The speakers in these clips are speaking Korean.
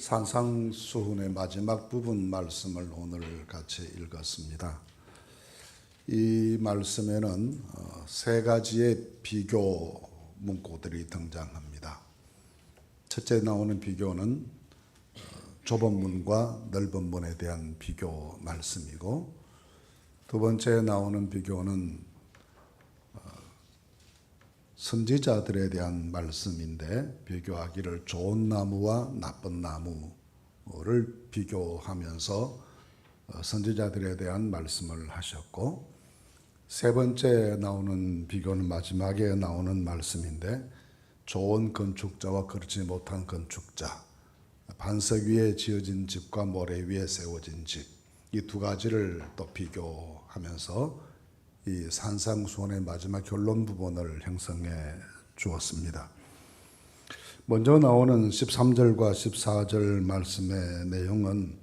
산상수훈의 마지막 부분 말씀을 오늘 같이 읽었습니다. 이 말씀에는 세 가지의 비교 문구들이 등장합니다. 첫째 나오는 비교는 좁은 문과 넓은 문에 대한 비교 말씀이고, 두 번째 나오는 비교는 선지자들에 대한 말씀인데, 비교하기를 좋은 나무와 나쁜 나무를 비교하면서 선지자들에 대한 말씀을 하셨고, 세 번째 나오는 비교는 마지막에 나오는 말씀인데, 좋은 건축자와 그렇지 못한 건축자, 반석 위에 지어진 집과 모래 위에 세워진 집, 이 두 가지를 또 비교하면서 이 산상수훈의 마지막 결론 부분을 형성해 주었습니다. 먼저 나오는 13절과 14절 말씀의 내용은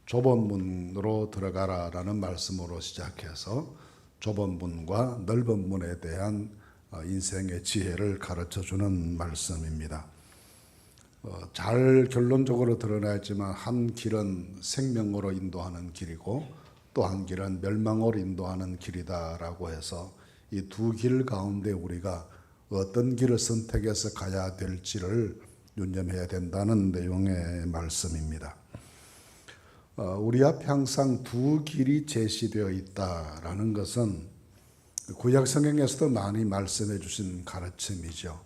좁은 문으로 들어가라라는 말씀으로 시작해서 좁은 문과 넓은 문에 대한 인생의 지혜를 가르쳐주는 말씀입니다. 잘 결론적으로 드러나 있지만 한 길은 생명으로 인도하는 길이고 또 한 길은 멸망으로 인도하는 길이다라고 해서 이 두 길 가운데 우리가 어떤 길을 선택해서 가야 될지를 유념해야 된다는 내용의 말씀입니다. 우리 앞에 항상 두 길이 제시되어 있다라는 것은 구약 성경에서도 많이 말씀해 주신 가르침이죠.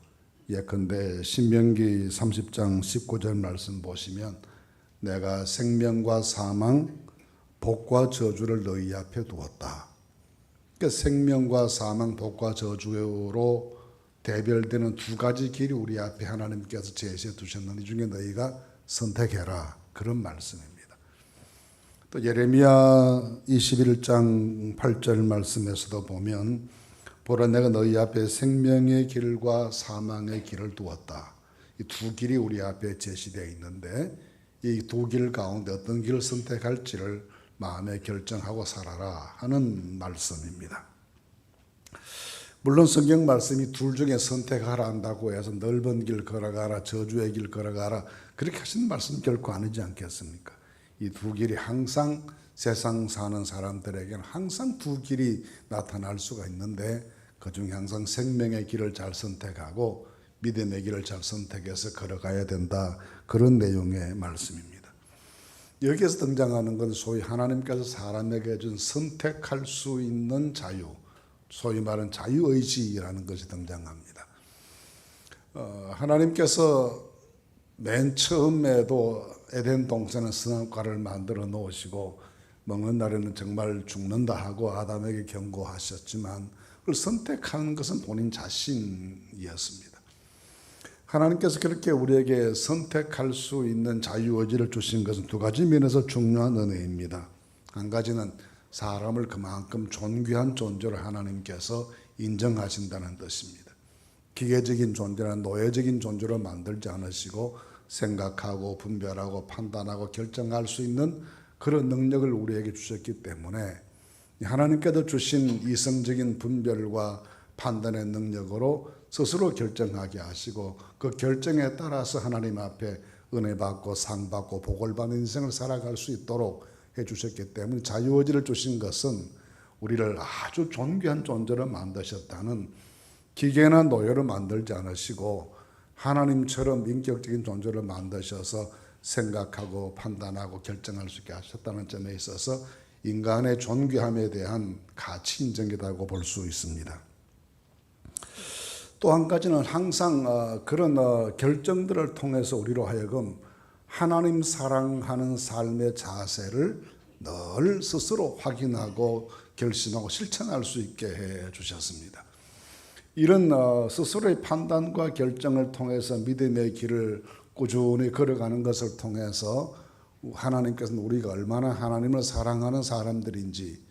예컨대 신명기 30장 19절 말씀 보시면 내가 생명과 사망, 복과 저주를 너희 앞에 두었다. 그러니까 생명과 사망, 복과 저주로 대별되는 두 가지 길이 우리 앞에 하나님께서 제시해 두셨는데 이 중에 너희가 선택해라. 그런 말씀입니다. 또 예레미야 21장 8절 말씀에서도 보면 보라 내가 너희 앞에 생명의 길과 사망의 길을 두었다. 이 두 길이 우리 앞에 제시되어 있는데 이 두 길 가운데 어떤 길을 선택할지를 마음에 결정하고 살아라 하는 말씀입니다. 물론 성경 말씀이 둘 중에 선택하라 한다고 해서 넓은 길 걸어가라, 저주의 길 걸어가라 그렇게 하시는 말씀 결코 아니지 않겠습니까? 이 두 길이 항상 세상 사는 사람들에게는 항상 두 길이 나타날 수가 있는데 그중에 항상 생명의 길을 잘 선택하고 믿음의 길을 잘 선택해서 걸어가야 된다. 그런 내용의 말씀입니다. 여기에서 등장하는 건 소위 하나님께서 사람에게 준 선택할 수 있는 자유, 소위 말하는 자유의지라는 것이 등장합니다. 하나님께서 맨 처음에도 에덴 동산에 선악과를 만들어 놓으시고 먹는 날에는 정말 죽는다 하고 아담에게 경고하셨지만 그걸 선택하는 것은 본인 자신이었습니다. 하나님께서 그렇게 우리에게 선택할 수 있는 자유의지를 주신 것은 두 가지 면에서 중요한 은혜입니다. 한 가지는 사람을 그만큼 존귀한 존재로 하나님께서 인정하신다는 뜻입니다. 기계적인 존재나 노예적인 존재로 만들지 않으시고 생각하고 분별하고 판단하고 결정할 수 있는 그런 능력을 우리에게 주셨기 때문에 하나님께서 주신 이성적인 분별과 판단의 능력으로 스스로 결정하게 하시고 그 결정에 따라서 하나님 앞에 은혜 받고 상 받고 복을 받는 인생을 살아갈 수 있도록 해주셨기 때문에 자유의지를 주신 것은 우리를 아주 존귀한 존재로 만드셨다는 기계나 노예로 만들지 않으시고 하나님처럼 인격적인 존재로 만드셔서 생각하고 판단하고 결정할 수 있게 하셨다는 점에 있어서 인간의 존귀함에 대한 가치 인정이라고 볼 수 있습니다. 또 한 가지는 항상 그런 결정들을 통해서 우리로 하여금 하나님 사랑하는 삶의 자세를 늘 스스로 확인하고 결심하고 실천할 수 있게 해 주셨습니다. 이런 스스로의 판단과 결정을 통해서 믿음의 길을 꾸준히 걸어가는 것을 통해서 하나님께서는 우리가 얼마나 하나님을 사랑하는 사람들인지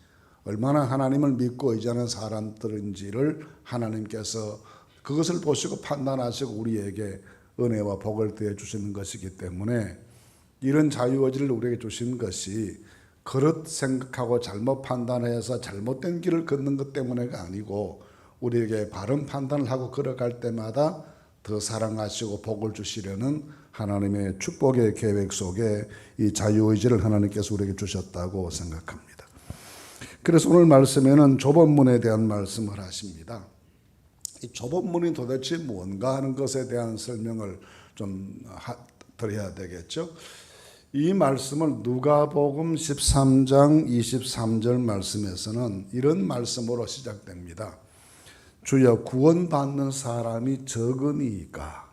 얼마나 하나님을 믿고 의지하는 사람들인지를 하나님께서 그것을 보시고 판단하시고 우리에게 은혜와 복을 더해 주시는 것이기 때문에 이런 자유의지를 우리에게 주신 것이 그릇 생각하고 잘못 판단해서 잘못된 길을 걷는 것 때문에가 아니고 우리에게 바른 판단을 하고 걸어갈 때마다 더 사랑하시고 복을 주시려는 하나님의 축복의 계획 속에 이 자유의지를 하나님께서 우리에게 주셨다고 생각합니다. 그래서 오늘 말씀에는 좁은 문에 대한 말씀을 하십니다. 이 좁은 문이 도대체 뭔가 하는 것에 대한 설명을 좀 드려야 되겠죠. 이 말씀을 누가복음 13장 23절 말씀에서는 이런 말씀으로 시작됩니다. 주여 구원받는 사람이 적으니까.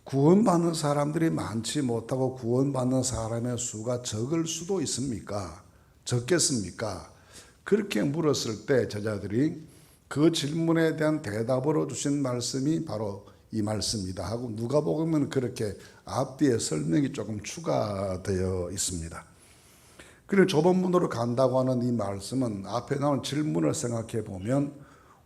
구원받는 사람들이 많지 못하고 구원받는 사람의 수가 적을 수도 있습니까? 적겠습니까? 그렇게 물었을 때 제자들이 그 질문에 대한 대답으로 주신 말씀이 바로 이 말씀이다 하고 누가복음은 그렇게 앞뒤에 설명이 조금 추가되어 있습니다. 그리고 좁은 문으로 간다고 하는 이 말씀은 앞에 나온 질문을 생각해 보면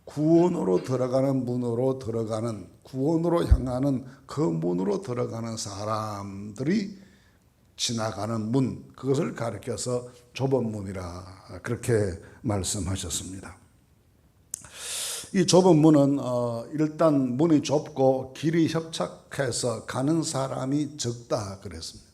구원으로 들어가는 문으로 들어가는, 구원으로 향하는 그 문으로 들어가는 사람들이 지나가는 문, 그것을 가리켜서 좁은 문이라 그렇게 말씀하셨습니다. 이 좁은 문은 일단 문이 좁고 길이 협착해서 가는 사람이 적다 그랬습니다.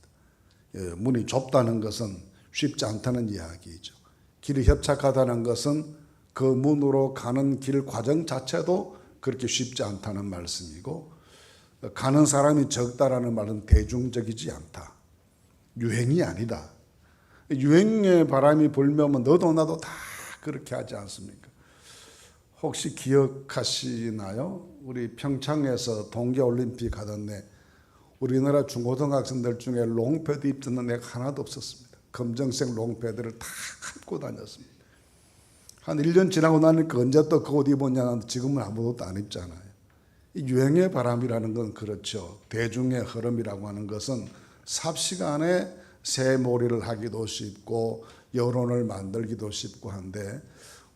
문이 좁다는 것은 쉽지 않다는 이야기죠. 길이 협착하다는 것은 그 문으로 가는 길 과정 자체도 그렇게 쉽지 않다는 말씀이고, 가는 사람이 적다라는 말은 대중적이지 않다. 유행이 아니다. 유행의 바람이 불면 너도 나도 다 그렇게 하지 않습니까? 혹시 기억하시나요? 우리 평창에서 동계올림픽 하던데 우리나라 중고등학생들 중에 롱패드 입던 애가 하나도 없었습니다. 검정색 롱패드를 다 입고 다녔습니다. 한 1년 지나고 나니까 언제 또 그 옷 입었냐, 지금은 아무것도 안 입잖아요. 이 유행의 바람이라는 건 그렇죠. 대중의 흐름이라고 하는 것은 삽시간에 새몰이를 하기도 쉽고 여론을 만들기도 쉽고 한데,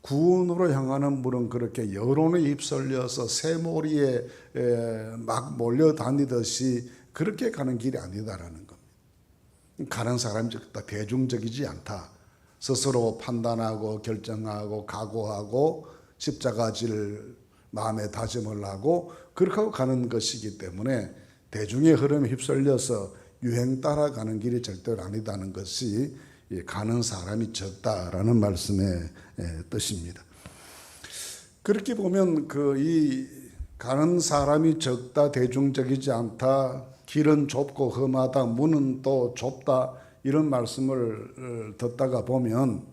구원으로 향하는 문은 그렇게 여론에 휩쓸려서 새몰이에 막 몰려다니듯이 그렇게 가는 길이 아니다라는 겁니다. 가는 사람이 적다, 대중적이지 않다. 스스로 판단하고 결정하고 각오하고 십자가질 마음에 다짐을 하고 그렇게 하고 가는 것이기 때문에 대중의 흐름에 휩쓸려서 유행 따라가는 길이 절대로 아니다는 것이 가는 사람이 적다라는 말씀의 뜻입니다. 그렇게 보면 이 가는 사람이 적다, 대중적이지 않다, 길은 좁고 험하다, 문은 또 좁다, 이런 말씀을 듣다가 보면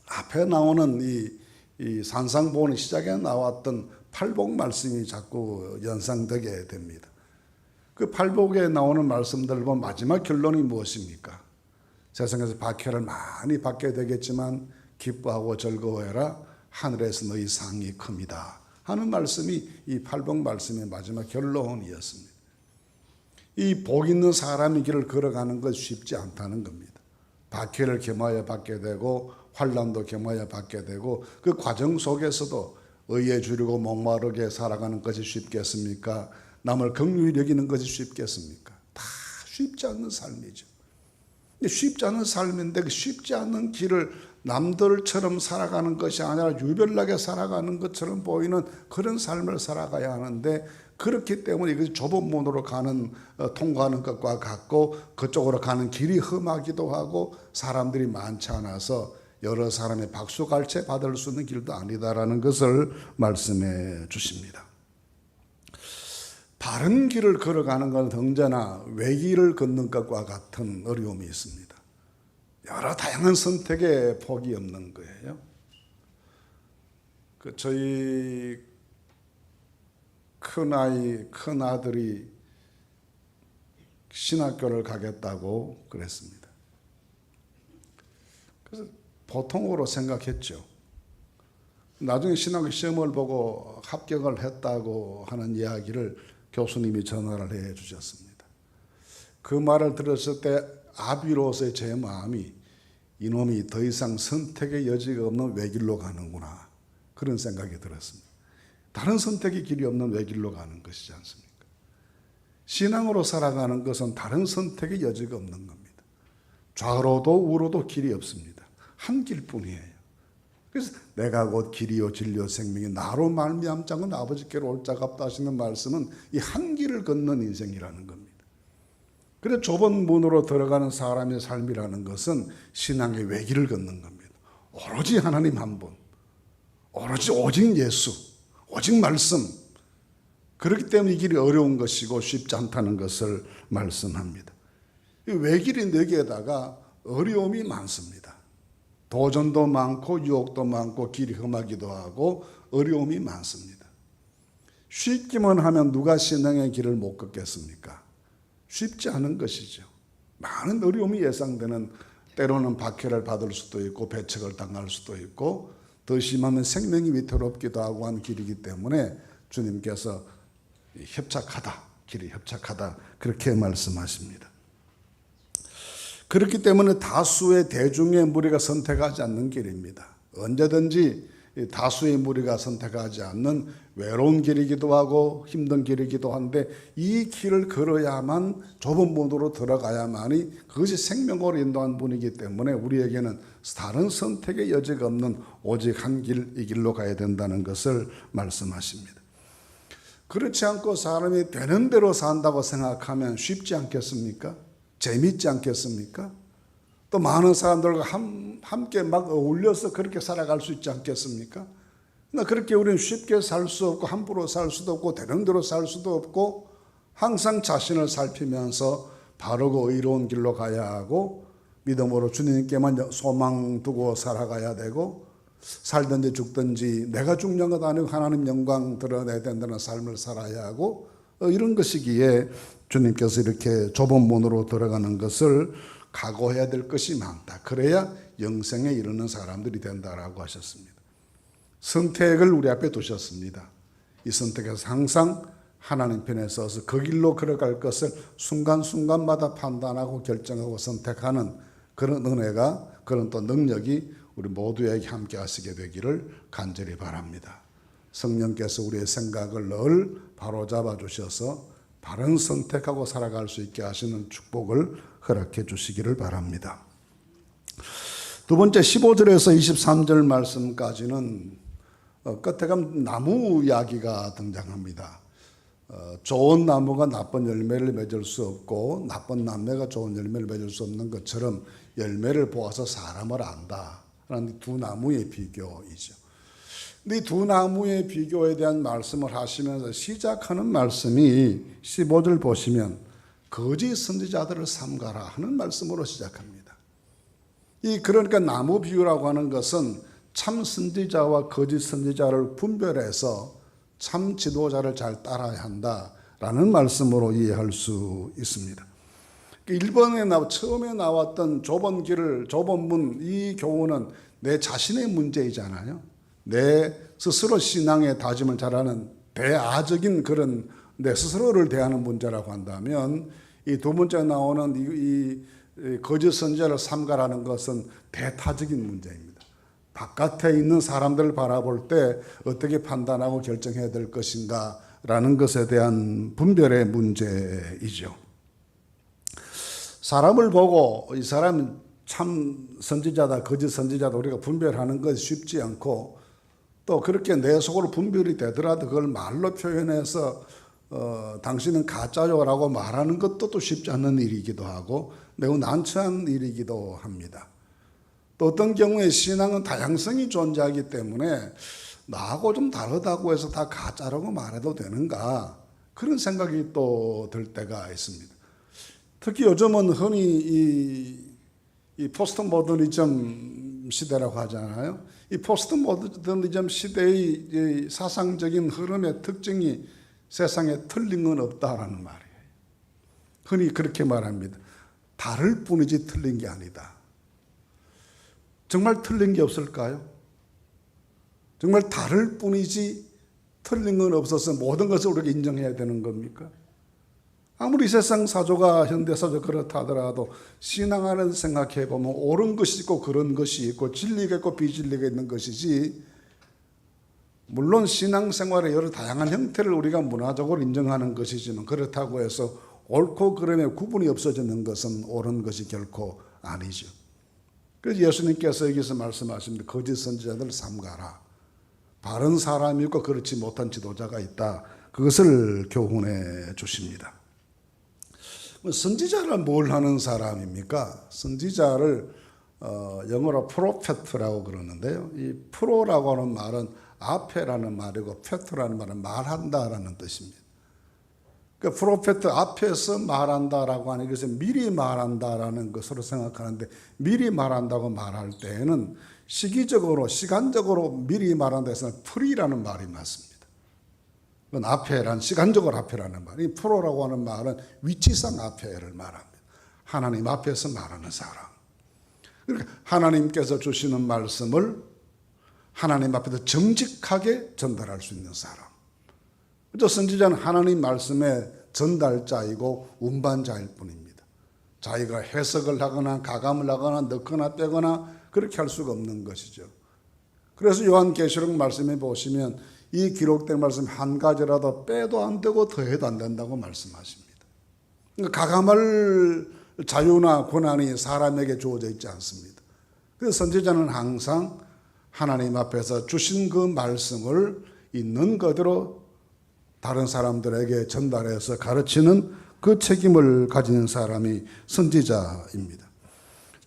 앞에 나오는 이 산상보훈의 시작에 나왔던 팔복 말씀이 자꾸 연상되게 됩니다. 그 팔복에 나오는 말씀들을 보면 마지막 결론이 무엇입니까? 세상에서 박해를 많이 받게 되겠지만 기뻐하고 즐거워해라, 하늘에서 너희 상이 큽니다 하는 말씀이 이 팔복 말씀의 마지막 결론이었습니다. 이 복 있는 사람의 길을 걸어가는 것 쉽지 않다는 겁니다. 박해를 겸하여 받게 되고 환난도 겸하여 받게 되고 그 과정 속에서도 의에 주리고 목마르게 살아가는 것이 쉽겠습니까? 남을 긍휼히 여기는 것이 쉽겠습니까? 다 쉽지 않는 삶이죠. 쉽지 않은 삶인데 그 쉽지 않은 길을 남들처럼 살아가는 것이 아니라 유별나게 살아가는 것처럼 보이는 그런 삶을 살아가야 하는데, 그렇기 때문에 이것이 좁은 문으로 통과하는 것과 같고 그쪽으로 가는 길이 험하기도 하고 사람들이 많지 않아서 여러 사람의 박수갈채 받을 수 있는 길도 아니다라는 것을 말씀해 주십니다. 바른 길을 걸어가는 건 언제나 외길을 걷는 것과 같은 어려움이 있습니다. 여러 다양한 선택의 폭이 없는 거예요. 저희 큰 아들이 신학교를 가겠다고 그랬습니다. 그래서 보통으로 생각했죠. 나중에 신학교 시험을 보고 합격을 했다고 하는 이야기를 교수님이 전화를 해 주셨습니다. 그 말을 들었을 때 아비로서의 제 마음이 이놈이 더 이상 선택의 여지가 없는 외길로 가는구나, 그런 생각이 들었습니다. 다른 선택의 길이 없는 외길로 가는 것이지 않습니까? 신앙으로 살아가는 것은 다른 선택의 여지가 없는 겁니다. 좌로도 우로도 길이 없습니다. 한 길뿐이에요. 그래서 내가 곧 길이요 진리요 생명이 나로 말미암지 않고는 아버지께로 올 자가 없다 하시는 말씀은 이 한 길을 걷는 인생이라는 겁니다. 그래서 좁은 문으로 들어가는 사람의 삶이라는 것은 신앙의 외길을 걷는 겁니다. 오로지 하나님 한 분, 오로지 오직 예수, 오직 말씀. 그렇기 때문에 이 길이 어려운 것이고 쉽지 않다는 것을 말씀합니다. 이 외길인 여기에다가 어려움이 많습니다. 도전도 많고 유혹도 많고 길이 험하기도 하고 어려움이 많습니다. 쉽기만 하면 누가 신앙의 길을 못 걷겠습니까? 쉽지 않은 것이죠. 많은 어려움이 예상되는, 때로는 박해를 받을 수도 있고 배척을 당할 수도 있고 더 심하면 생명이 위태롭기도 하고 한 길이기 때문에 주님께서 협착하다, 길이 협착하다 그렇게 말씀하십니다. 그렇기 때문에 다수의 대중의 무리가 선택하지 않는 길입니다. 언제든지 다수의 무리가 선택하지 않는 외로운 길이기도 하고 힘든 길이기도 한데 이 길을 걸어야만 좁은 문으로 들어가야만이 그것이 생명으로 인도한 분이기 때문에 우리에게는 다른 선택의 여지가 없는 오직 한 길, 이 길로 가야 된다는 것을 말씀하십니다. 그렇지 않고 사람이 되는 대로 산다고 생각하면 쉽지 않겠습니까? 재밌지 않겠습니까? 또 많은 사람들과 함께 막 어울려서 그렇게 살아갈 수 있지 않겠습니까? 그러나 그렇게 우리는 쉽게 살 수 없고 함부로 살 수도 없고 되는 대로 살 수도 없고 항상 자신을 살피면서 바르고 의로운 길로 가야 하고 믿음으로 주님께만 소망 두고 살아가야 되고 살든지 죽든지 내가 중요한 것 아니고 하나님 영광 드러내야 된다는 삶을 살아야 하고 이런 것이기에 주님께서 이렇게 좁은 문으로 들어가는 것을 각오해야 될 것이 많다. 그래야 영생에 이르는 사람들이 된다라고 하셨습니다. 선택을 우리 앞에 두셨습니다. 이 선택에서 항상 하나님 편에 서서 그 길로 걸어갈 것을 순간순간마다 판단하고 결정하고 선택하는 그런 은혜가, 그런 또 능력이 우리 모두에게 함께 하시게 되기를 간절히 바랍니다. 성령께서 우리의 생각을 늘 바로잡아 주셔서 바른 선택하고 살아갈 수 있게 하시는 축복을 허락해 주시기를 바랍니다. 두 번째 15절에서 23절 말씀까지는 끝에 가면 나무 이야기가 등장합니다. 좋은 나무가 나쁜 열매를 맺을 수 없고 나쁜 나무가 좋은 열매를 맺을 수 없는 것처럼 열매를 보아서 사람을 안다라는 두 나무의 비교이죠. 이 두 나무의 비교에 대한 말씀을 하시면서 시작하는 말씀이 15절 보시면 거짓 선지자들을 삼가라 하는 말씀으로 시작합니다. 그러니까 나무 비유라고 하는 것은 참 선지자와 거짓 선지자를 분별해서 참 지도자를 잘 따라야 한다라는 말씀으로 이해할 수 있습니다. 1번에 처음에 나왔던 좁은 길을, 좁은 문, 이 교훈은 내 자신의 문제이잖아요. 내 스스로 신앙의 다짐을 잘하는 대아적인 그런 내 스스로를 대하는 문제라고 한다면 이 두 번째 나오는 이 거짓 선지자를 삼가라는 것은 대타적인 문제입니다. 바깥에 있는 사람들을 바라볼 때 어떻게 판단하고 결정해야 될 것인가 라는 것에 대한 분별의 문제이죠. 사람을 보고 이 사람은 참 선지자다 거짓 선지자다 우리가 분별하는 것이 쉽지 않고 또 그렇게 내 속으로 분별이 되더라도 그걸 말로 표현해서 당신은 가짜요라고 말하는 것도 또 쉽지 않은 일이기도 하고 매우 난처한 일이기도 합니다. 또 어떤 경우에 신앙은 다양성이 존재하기 때문에 나하고 좀 다르다고 해서 다 가짜라고 말해도 되는가 그런 생각이 또 들 때가 있습니다. 특히 요즘은 흔히 이 포스트 모더니즘 시대라고 하잖아요. 이 포스트 모더니즘 시대의 이 사상적인 흐름의 특징이 세상에 틀린 건 없다라는 말이에요. 흔히 그렇게 말합니다. 다를 뿐이지 틀린 게 아니다. 정말 틀린 게 없을까요? 정말 다를 뿐이지 틀린 건 없어서 모든 것을 우리가 인정해야 되는 겁니까? 아무리 세상 사조가 현대사조 그렇다 하더라도 신앙 안에서 생각해 보면 옳은 것이 있고 그런 것이 있고 진리가 있고 비진리가 있는 것이지, 물론 신앙생활의 여러 다양한 형태를 우리가 문화적으로 인정하는 것이지만 그렇다고 해서 옳고 그름의 구분이 없어지는 것은 옳은 것이 결코 아니죠. 그래서 예수님께서 여기서 말씀하십니다. 거짓 선지자들 삼가라. 바른 사람이 있고 그렇지 못한 지도자가 있다. 그것을 교훈해 주십니다. 선지자는 뭘 하는 사람입니까? 선지자를 영어로 프로페트라고 그러는데요. 이 프로라고 하는 말은 앞에라는 말이고 페트라는 말은 말한다라는 뜻입니다. 그 프로페트 앞에서 말한다라고 하는 것은 미리 말한다라는 것으로 생각하는데, 미리 말한다고 말할 때에는 시기적으로 시간적으로 미리 말한다 해서는 프리라는 말이 맞습니다. 그건 앞에란 시간적으로 앞에라는 말. 이 프로라고 하는 말은 위치상 앞에를 말합니다. 하나님 앞에서 말하는 사람. 그러니까 하나님께서 주시는 말씀을 하나님 앞에서 정직하게 전달할 수 있는 사람. 저 선지자는 하나님 말씀의 전달자이고 운반자일 뿐입니다. 자기가 해석을 하거나 가감을 하거나 넣거나 빼거나 그렇게 할 수가 없는 것이죠. 그래서 요한계시록 말씀에 보시면 이 기록된 말씀 한 가지라도 빼도 안 되고 더해도 안 된다고 말씀하십니다. 그러니까 가감할 자유나 권한이 사람에게 주어져 있지 않습니다. 그래서 선지자는 항상 하나님 앞에서 주신 그 말씀을 있는 그대로 다른 사람들에게 전달해서 가르치는 그 책임을 가지는 사람이 선지자입니다.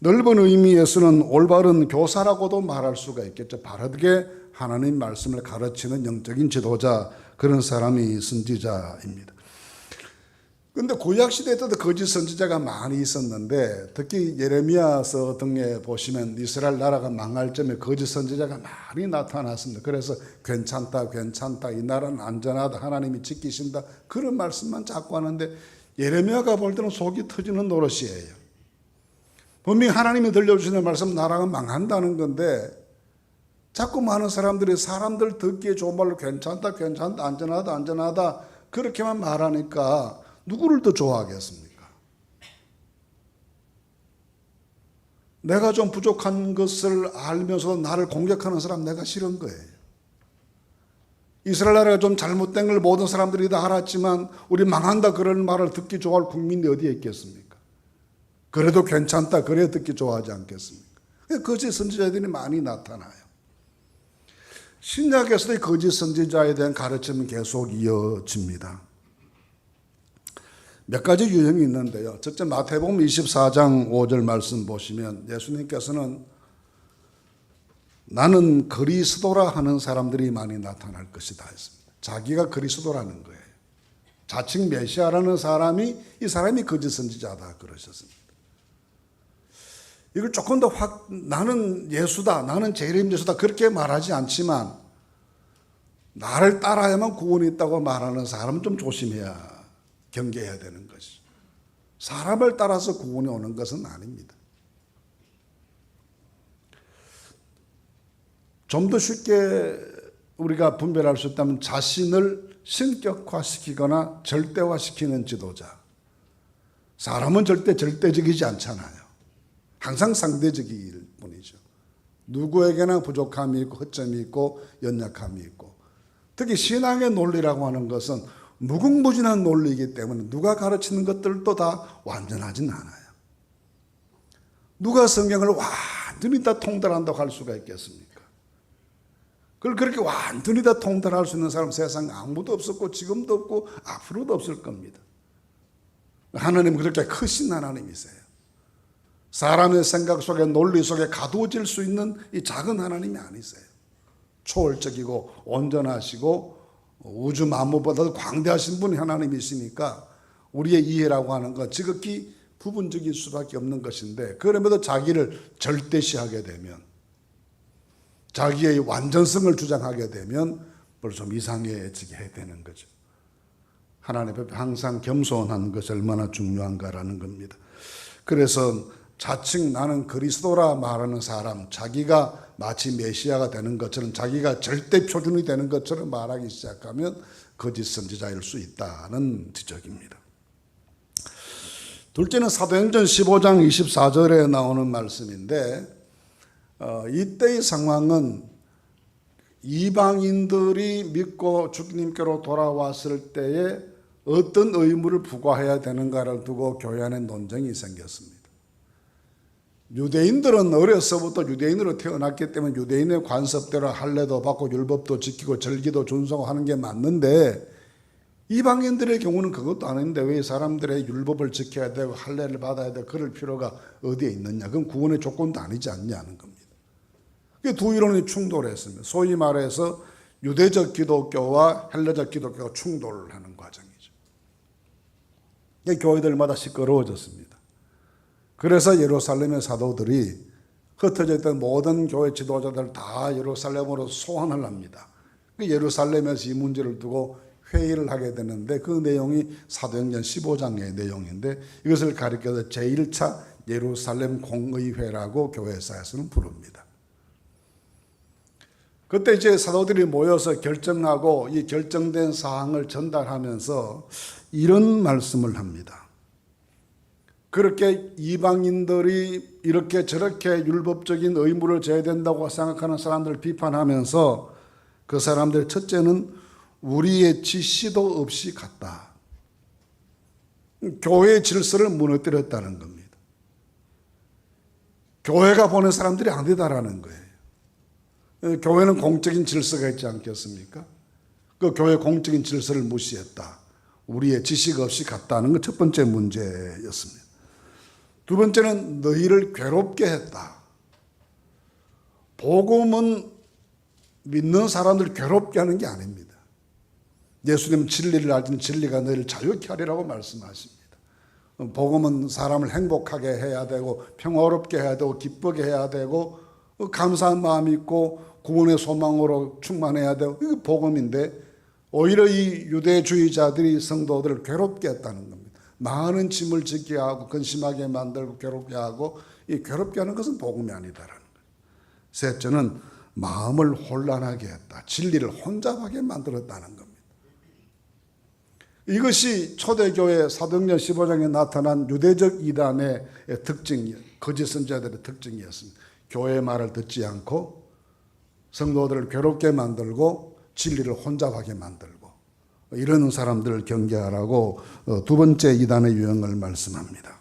넓은 의미에서는 올바른 교사라고도 말할 수가 있겠죠. 바르게 하나님 말씀을 가르치는 영적인 지도자, 그런 사람이 선지자입니다. 그런데 구약시대 때도 거짓 선지자가 많이 있었는데, 특히 예레미야서 등에 보시면 이스라엘 나라가 망할 점에 거짓 선지자가 많이 나타났습니다. 그래서 괜찮다, 이 나라는 안전하다, 하나님이 지키신다, 그런 말씀만 자꾸 하는데 예레미야가 볼 때는 속이 터지는 노릇이에요. 분명히 하나님이 들려주시는 말씀 나라가 망한다는 건데, 자꾸 많은 사람들이 사람들 듣기에 좋은 말로 괜찮다, 안전하다 그렇게만 말하니까 누구를 더 좋아하겠습니까? 내가 좀 부족한 것을 알면서도 나를 공격하는 사람 내가 싫은 거예요. 이스라엘 나라가 좀 잘못된 걸 모든 사람들이 다 알았지만 우리 망한다 그런 말을 듣기 좋아할 국민이 어디에 있겠습니까? 그래도 괜찮다 그래야 듣기 좋아하지 않겠습니까? 거짓 선지자들이 많이 나타나요. 신약에서도 거짓 선지자에 대한 가르침은 계속 이어집니다. 몇 가지 유형이 있는데요. 첫째, 마태복음 24장 5절 말씀 보시면 예수님께서는 나는 그리스도라 하는 사람들이 많이 나타날 것이다 했습니다. 자기가 그리스도라는 거예요. 자칭 메시아라는 사람이, 이 사람이 거짓 선지자다 그러셨습니다. 이걸 조금 더 나는 예수다, 나는 재림 예수다 그렇게 말하지 않지만 나를 따라야만 구원이 있다고 말하는 사람은 좀 조심해야, 경계해야 되는 것이죠. 사람을 따라서 구원이 오는 것은 아닙니다. 좀 더 쉽게 우리가 분별할 수 있다면 자신을 신격화시키거나 절대화시키는 지도자. 사람은 절대적이지 않잖아요. 항상 상대적일 뿐이죠. 누구에게나 부족함이 있고 허점이 있고 연약함이 있고, 특히 신앙의 논리라고 하는 것은 무궁무진한 논리이기 때문에 누가 가르치는 것들도 다 완전하진 않아요. 누가 성경을 완전히 다 통달한다고 할 수가 있겠습니까? 그걸 그렇게 완전히 다 통달할 수 있는 사람 세상에 아무도 없었고 지금도 없고 앞으로도 없을 겁니다. 하나님은 그렇게 크신 하나님이세요. 사람의 생각 속에 논리 속에 가두어질 수 있는 이 작은 하나님이 아니세요. 초월적이고 온전하시고 우주 만물보다도 광대하신 분이 하나님이시니까 우리의 이해라고 하는 건 지극히 부분적일 수밖에 없는 것인데, 그럼에도 자기를 절대시하게 되면, 자기의 완전성을 주장하게 되면 벌써 좀 이상해지게 해야 되는 거죠. 하나님 앞에 항상 겸손한 것이 얼마나 중요한가라는 겁니다. 그래서 자칭 나는 그리스도라 말하는 사람, 자기가 마치 메시아가 되는 것처럼, 자기가 절대 표준이 되는 것처럼 말하기 시작하면 거짓 선지자일 수 있다는 지적입니다. 둘째는 사도행전 15장 24절에 나오는 말씀인데, 이때의 상황은 이방인들이 믿고 주님께로 돌아왔을 때에 어떤 의무를 부과해야 되는가를 두고 교회 안에 논쟁이 생겼습니다. 유대인들은 어려서부터 유대인으로 태어났기 때문에 유대인의 관습대로 할례도 받고 율법도 지키고 절기도 준수하는 게 맞는데, 이방인들의 경우는 그것도 아닌데 왜 사람들의 율법을 지켜야 되고 할례를 받아야 되고 그럴 필요가 어디에 있느냐. 그건 구원의 조건도 아니지 않냐는 겁니다. 두 이론이 충돌했습니다. 소위 말해서 유대적 기독교와 헬라적 기독교가 충돌을 하는 과정이죠. 교회들마다 시끄러워졌습니다. 그래서 예루살렘의 사도들이 흩어져 있던 모든 교회 지도자들 다 예루살렘으로 소환을 합니다. 예루살렘에서 이 문제를 두고 회의를 하게 되는데, 그 내용이 사도행전 15장의 내용인데, 이것을 가리켜서 제1차 예루살렘 공의회라고 교회사에서는 부릅니다. 그때 이제 사도들이 모여서 결정하고 이 결정된 사항을 전달하면서 이런 말씀을 합니다. 그렇게 이방인들이 이렇게 저렇게 율법적인 의무를 져야 된다고 생각하는 사람들을 비판하면서, 그 사람들 첫째는 우리의 지시도 없이 갔다. 교회의 질서를 무너뜨렸다는 겁니다. 교회가 보낸 사람들이 아니다라는 거예요. 교회는 공적인 질서가 있지 않겠습니까? 그 교회 공적인 질서를 무시했다. 우리의 지식 없이 갔다는 건 첫 번째 문제였습니다. 두 번째는 너희를 괴롭게 했다. 복음은 믿는 사람들을 괴롭게 하는 게 아닙니다. 예수님은 진리를 알지는 진리가 너희를 자유케 하리라고 말씀하십니다. 복음은 사람을 행복하게 해야 되고 평화롭게 해야 되고 기쁘게 해야 되고 감사한 마음이 있고 구원의 소망으로 충만해야 되고, 이게 복음인데 오히려 이 유대주의자들이 성도들을 괴롭게 했다는 겁니다. 많은 짐을 지게 하고 근심하게 만들고 괴롭게 하고, 이 괴롭게 하는 것은 복음이 아니다라는 거예요. 셋째는 마음을 혼란하게 했다. 진리를 혼잡하게 만들었다는 겁니다. 이것이 초대교회 사도행전 15장에 나타난 유대적 이단의 특징, 거짓 선지자들의 특징이었습니다. 교회의 말을 듣지 않고 성도들을 괴롭게 만들고 진리를 혼잡하게 만들고, 이런 사람들을 경계하라고 두 번째 이단의 유형을 말씀합니다.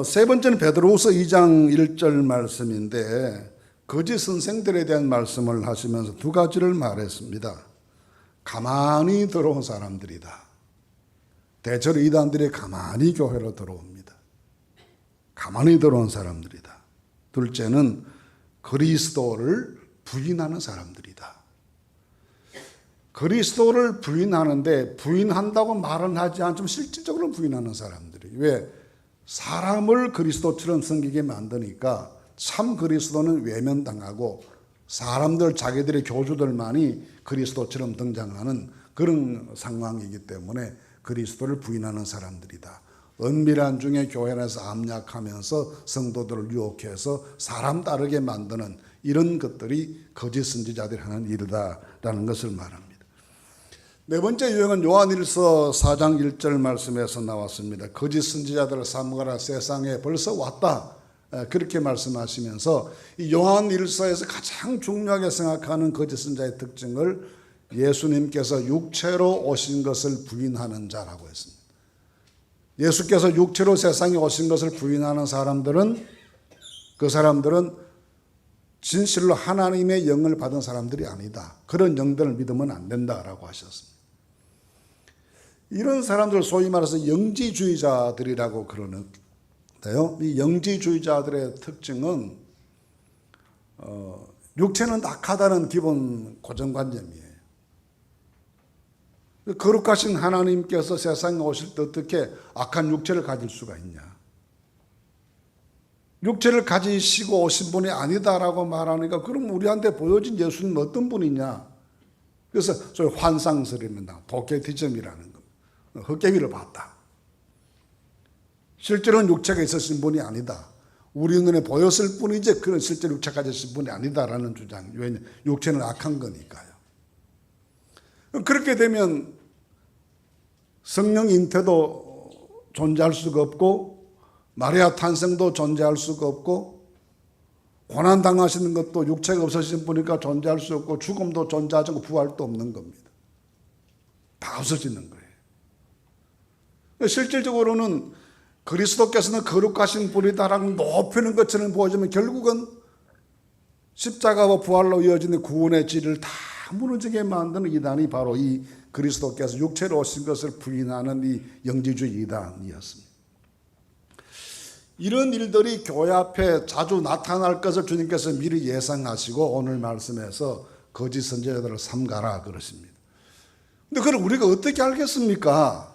세 번째는 베드로후서 2장 1절 말씀인데, 거짓 선생들에 대한 말씀을 하시면서 두 가지를 말했습니다. 가만히 들어온 사람들이다. 대체로 이단들이 가만히 교회로 들어옵니다. 가만히 들어온 사람들이다. 둘째는 그리스도를 부인하는 사람들이다. 그리스도를 부인하는데, 부인한다고 말은 하지 않지만 실질적으로 부인하는 사람들이, 왜? 사람을 그리스도처럼 섬기게 만드니까 참 그리스도는 외면당하고 사람들, 자기들의 교주들만이 그리스도처럼 등장하는 그런 상황이기 때문에 그리스도를 부인하는 사람들이다. 은밀한 중에 교회 안에서 압력하면서 성도들을 유혹해서 사람 따르게 만드는 이런 것들이 거짓 선지자들이 하는 일이다라는 것을 말합니다. 네 번째 유형은 요한일서 4장 1절 말씀에서 나왔습니다. 거짓 선지자들을 삼가라, 세상에 벌써 왔다. 그렇게 말씀하시면서 이 요한일서에서 가장 중요하게 생각하는 거짓 선지자의 특징을 예수님께서 육체로 오신 것을 부인하는 자라고 했습니다. 예수께서 육체로 세상에 오신 것을 부인하는 사람들은, 그 사람들은 진실로 하나님의 영을 받은 사람들이 아니다. 그런 영들을 믿으면 안 된다라고 하셨습니다. 이런 사람들 소위 말해서 영지주의자들이라고 그러는데요. 이 영지주의자들의 특징은 육체는 악하다는 기본 고정관념이에요. 거룩하신 하나님께서 세상에 오실 때 어떻게 악한 육체를 가질 수가 있냐. 육체를 가지시고 오신 분이 아니다라고 말하니까, 그럼 우리한테 보여진 예수는 어떤 분이냐. 그래서 소위 환상설입니다. 도케티즘이라는 겁니다. 헛개비를 봤다. 실제로는 육체가 있으신 분이 아니다. 우리 눈에 보였을 뿐이지 그런 실제로 육체 가지신 분이 아니다라는 주장. 왜냐? 육체는 악한 거니까요. 그렇게 되면 성령 잉태도 존재할 수가 없고, 마리아 탄생도 존재할 수가 없고, 고난 당하시는 것도 육체가 없으신 분이니까 존재할 수 없고, 죽음도 존재하지 않고 부활도 없는 겁니다. 다 없어지는 거예요. 실질적으로는 그리스도께서는 거룩하신 분이다라고 높이는 것처럼 보여지면 결국은 십자가와 부활로 이어지는 구원의 질을 다 무너지게 만드는 이단이 바로 이 그리스도께서 육체로 오신 것을 부인하는 이 영지주의 이단이었습니다. 이런 일들이 교회 앞에 자주 나타날 것을 주님께서 미리 예상하시고 오늘 말씀에서 거짓 선지자들을 삼가라 그러십니다. 근데 그걸 우리가 어떻게 알겠습니까?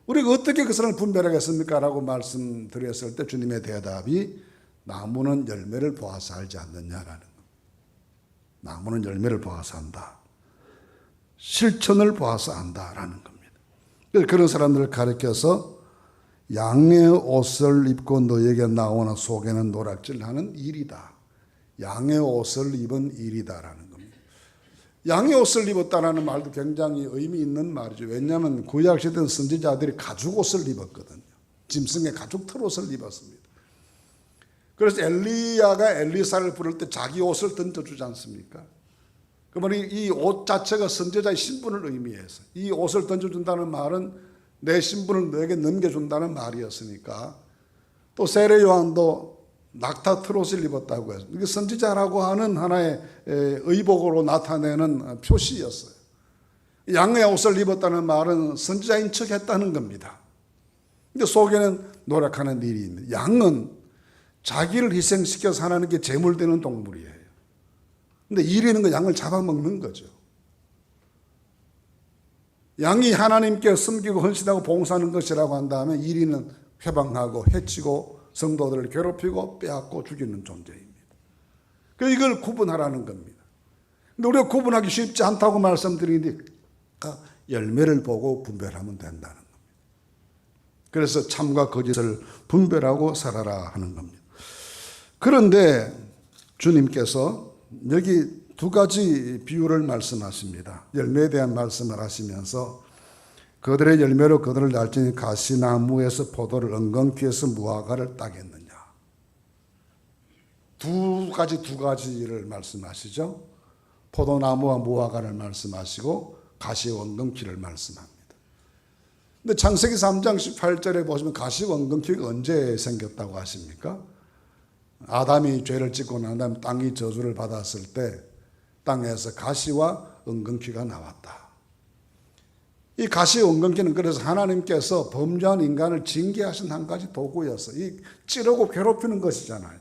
우리가 어떻게 그 사람을 분별하겠습니까? 라고 말씀드렸을 때 주님의 대답이 나무는 열매를 보아서 알지 않느냐라는 겁니다. 나무는 열매를 보아서 안다. 실천을 보아서 안다라는 겁니다. 그래서 그런 사람들을 가르쳐서 양의 옷을 입고 너에게 나오나 속에는 노략질하는 일이다. 양의 옷을 입은 일이다라는 겁니다. 양의 옷을 입었다라는 말도 굉장히 의미 있는 말이죠. 왜냐하면 구약시대 선지자들이 가죽 옷을 입었거든요. 짐승의 가죽 털옷을 입었습니다. 그래서 엘리야가 엘리사를 부를 때 자기 옷을 던져주지 않습니까? 그러면 이 옷 자체가 선지자의 신분을 의미해서 이 옷을 던져준다는 말은 내 신분을 너에게 넘겨준다는 말이었으니까 또 세례 요한도 낙타 트롯을 입었다고 해서 이게 선지자라고 하는 하나의 의복으로 나타내는 표시였어요. 양의 옷을 입었다는 말은 선지자인 척 했다는 겁니다. 근데 속에는 노력하는 일이 있는 양은 자기를 희생시켜서 하나님께 제물되는 동물이에요. 근데 이리는 건 양을 잡아먹는 거죠. 양이 하나님께 섬기고 헌신하고 봉사하는 것이라고 한다면 이리는 회방하고 해치고 성도들을 괴롭히고 빼앗고 죽이는 존재입니다. 그래서 이걸 구분하라는 겁니다. 근데 우리가 구분하기 쉽지 않다고 말씀드리는데 열매를 보고 분별하면 된다는 겁니다. 그래서 참과 거짓을 분별하고 살아라 하는 겁니다. 그런데 주님께서 여기 두 가지 비유를 말씀하십니다. 열매에 대한 말씀을 하시면서 그들의 열매로 그들을 알지니 가시나무에서 포도를 엉겅퀴에서 무화과를 따겠느냐. 두 가지를 말씀하시죠. 포도나무와 무화과를 말씀하시고 가시와 엉겅퀴를 말씀합니다. 근데 창세기 3장 18절에 보시면 가시와 엉겅퀴가 언제 생겼다고 하십니까? 아담이 죄를 짓고 난 다음에 땅이 저주를 받았을 때 땅에서 가시와 엉겅퀴가 나왔다. 이 가시 엉겅퀴는 그래서 하나님께서 범죄한 인간을 징계하신 한 가지 도구였어. 이 찌르고 괴롭히는 것이잖아요.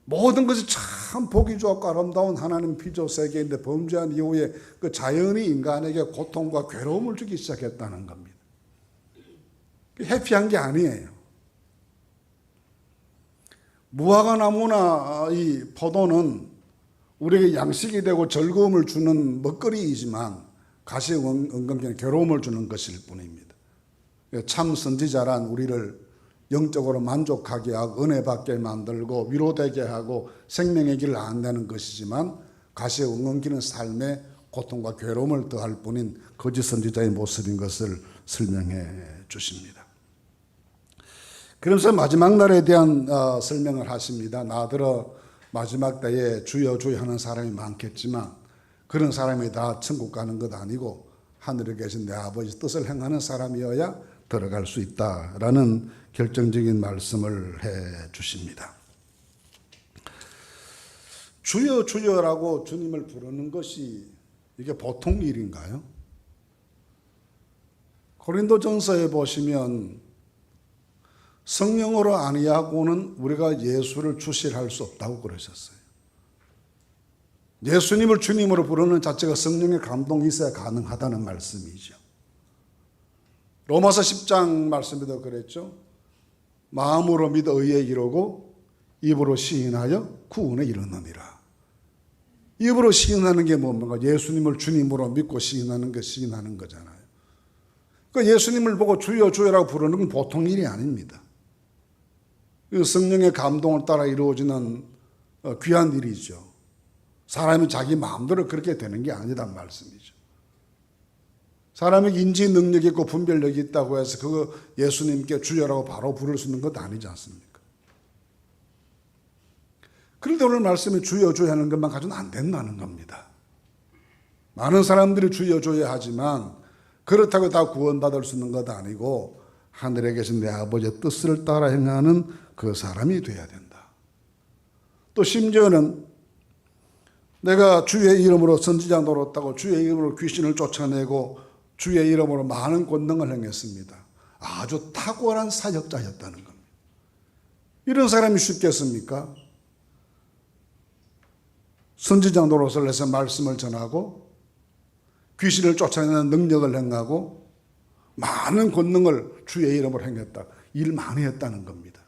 모든 것이 참 보기 좋고 아름다운 하나님 피조 세계인데 범죄한 이후에 그 자연이 인간에게 고통과 괴로움을 주기 시작했다는 겁니다. 해피한 게 아니에요. 무화과 나무나 이 포도는 우리에게 양식이 되고 즐거움을 주는 먹거리이지만 가시 엉겅퀴는 괴로움을 주는 것일 뿐입니다. 참 선지자란 우리를 영적으로 만족하게 하고 은혜 받게 만들고 위로되게 하고 생명의 길을 안내는 것이지만 가시 엉겅퀴는 삶에 고통과 괴로움을 더할 뿐인 거짓 선지자의 모습인 것을 설명해 주십니다. 그러면서 마지막 날에 대한 설명을 하십니다. 나더러 마지막 때에 주여 주여 하는 사람이 많겠지만 그런 사람이 다 천국 가는 것 아니고 하늘에 계신 내 아버지 뜻을 행하는 사람이어야 들어갈 수 있다라는 결정적인 말씀을 해 주십니다. 주여 주여라고 주님을 부르는 것이 이게 보통 일인가요? 고린도전서에 보시면 성령으로 아니하고는 우리가 예수를 주실할 수 없다고 그러셨어요. 예수님을 주님으로 부르는 자체가 성령의 감동이 있어야 가능하다는 말씀이죠. 로마서 10장 말씀에도 그랬죠. 마음으로 믿어 의에 이르고 입으로 시인하여 구원에 이르느니라. 입으로 시인하는 게 뭡니까? 예수님을 주님으로 믿고 시인하는 게 시인하는 거잖아요. 그 예수님을 보고 주여 주여라고 부르는 건 보통 일이 아닙니다. 성령의 감동을 따라 이루어지는 귀한 일이죠. 사람이 자기 마음대로 그렇게 되는 게 아니란 말씀이죠. 사람이 인지 능력이 있고 분별력이 있다고 해서 그거 예수님께 주여라고 바로 부를 수 있는 것 아니지 않습니까? 그런데 오늘 말씀에 주여 주여 하는 것만 가지고는 안 된다는 겁니다. 많은 사람들이 주여 주여 하지만 그렇다고 다 구원받을 수 있는 것 아니고 하늘에 계신 내 아버지의 뜻을 따라 행하는 그 사람이 되어야 된다. 또 심지어는 내가 주의 이름으로 선지자 노릇하고 주의 이름으로 귀신을 쫓아내고 주의 이름으로 많은 권능을 행했습니다. 아주 탁월한 사역자였다는 겁니다. 이런 사람이 쉽겠습니까? 선지자 노릇을 해서 말씀을 전하고 귀신을 쫓아내는 능력을 행하고 많은 권능을 주의 이름으로 행했다. 일 많이 했다는 겁니다.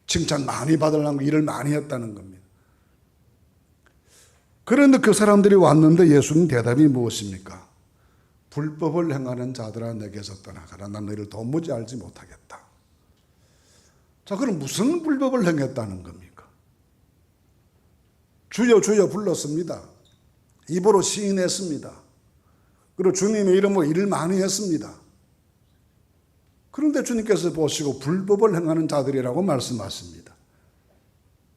칭찬 많이 받으려고 일을 많이 했다는 겁니다. 그런데 그 사람들이 왔는데 예수님 대답이 무엇입니까? 불법을 행하는 자들아 내게서 떠나가라. 난 너희를 도무지 알지 못하겠다. 자, 그럼 무슨 불법을 행했다는 겁니까? 주여 주여 불렀습니다. 입으로 시인했습니다. 그리고 주님의 이름으로 일을 많이 했습니다. 그런데 주님께서 보시고 불법을 행하는 자들이라고 말씀하십니다.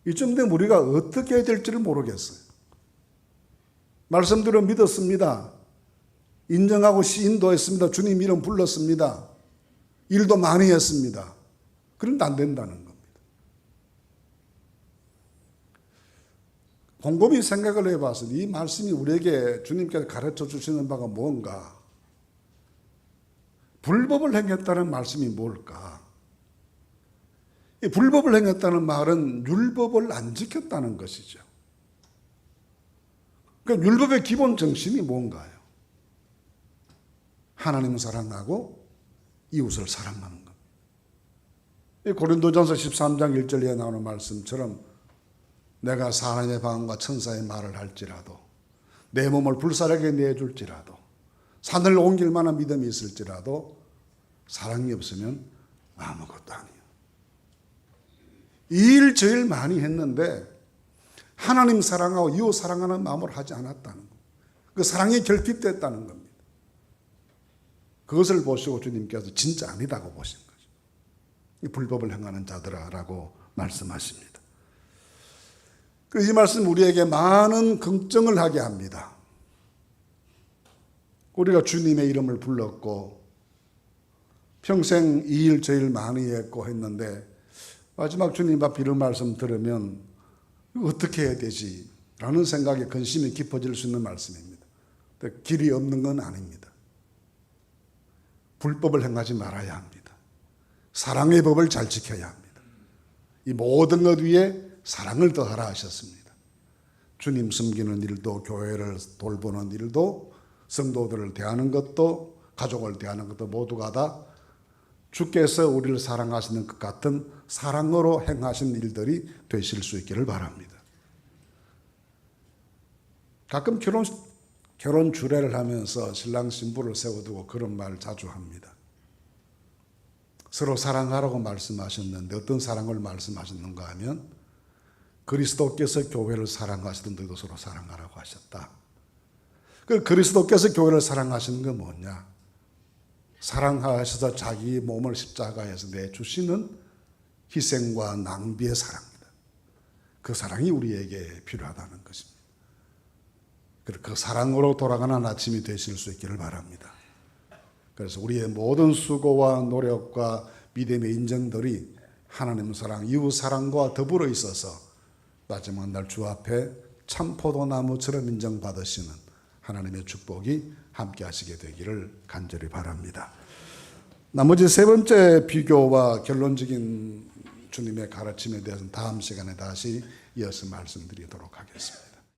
이쯤 되면 우리가 어떻게 해야 될지를 모르겠어요. 말씀대로 믿었습니다. 인정하고 시인도 했습니다. 주님 이름 불렀습니다. 일도 많이 했습니다. 그런데 안 된다는 겁니다. 곰곰이 생각을 해봐서 이 말씀이 우리에게 주님께서 가르쳐 주시는 바가 뭔가? 불법을 행했다는 말씀이 뭘까? 이 불법을 행했다는 말은 율법을 안 지켰다는 것이죠. 그러니까 율법의 기본 정신이 뭔가요? 하나님을 사랑하고 이웃을 사랑하는 겁니다. 고린도전서 13장 1절에 나오는 말씀처럼 내가 사람의 방언과 천사의 말을 할지라도 내 몸을 불사르게 내줄지라도 산을 옮길 만한 믿음이 있을지라도 사랑이 없으면 아무것도 아니에요. 이 일 제일 많이 했는데 하나님 사랑하고 이웃 사랑하는 마음을 하지 않았다는 겁니다. 그 사랑이 결핍됐다는 겁니다. 그것을 보시고 주님께서 진짜 아니다고 보신 거죠. 불법을 행하는 자들아라고 말씀하십니다. 이 말씀 우리에게 많은 긍정을 하게 합니다. 우리가 주님의 이름을 불렀고 평생 이 일 저 일 많이 했고 했는데 마지막 주님 앞 이런 말씀 들으면 어떻게 해야 되지? 라는 생각에 근심이 깊어질 수 있는 말씀입니다. 길이 없는 건 아닙니다. 불법을 행하지 말아야 합니다. 사랑의 법을 잘 지켜야 합니다. 이 모든 것 위에 사랑을 더하라 하셨습니다. 주님 섬기는 일도 교회를 돌보는 일도 성도들을 대하는 것도 가족을 대하는 것도 모두가 다 주께서 우리를 사랑하시는 것 같은 사랑으로 행하신 일들이 되실 수 있기를 바랍니다. 가끔 결혼 주례를 하면서 신랑 신부를 세워두고 그런 말을 자주 합니다. 서로 사랑하라고 말씀하셨는데 어떤 사랑을 말씀하셨는가 하면 그리스도께서 교회를 사랑하시던 너희도 서로 사랑하라고 하셨다. 그 그리스도께서 교회를 사랑하시는 건 뭐냐? 사랑하셔서 자기 몸을 십자가에서 내주시는 희생과 낭비의 사랑입니다. 그 사랑이 우리에게 필요하다는 것입니다. 그 사랑으로 돌아가는 아침이 되실 수 있기를 바랍니다. 그래서 우리의 모든 수고와 노력과 믿음의 인정들이 하나님 사랑, 이웃 사랑과 더불어 있어서 마지막 날 주 앞에 참 포도나무처럼 인정받으시는 하나님의 축복이 함께 하시게 되기를 간절히 바랍니다. 나머지 세 번째 비교와 결론적인 주님의 가르침에 대해서는 다음 시간에 다시 이어서 말씀드리도록 하겠습니다.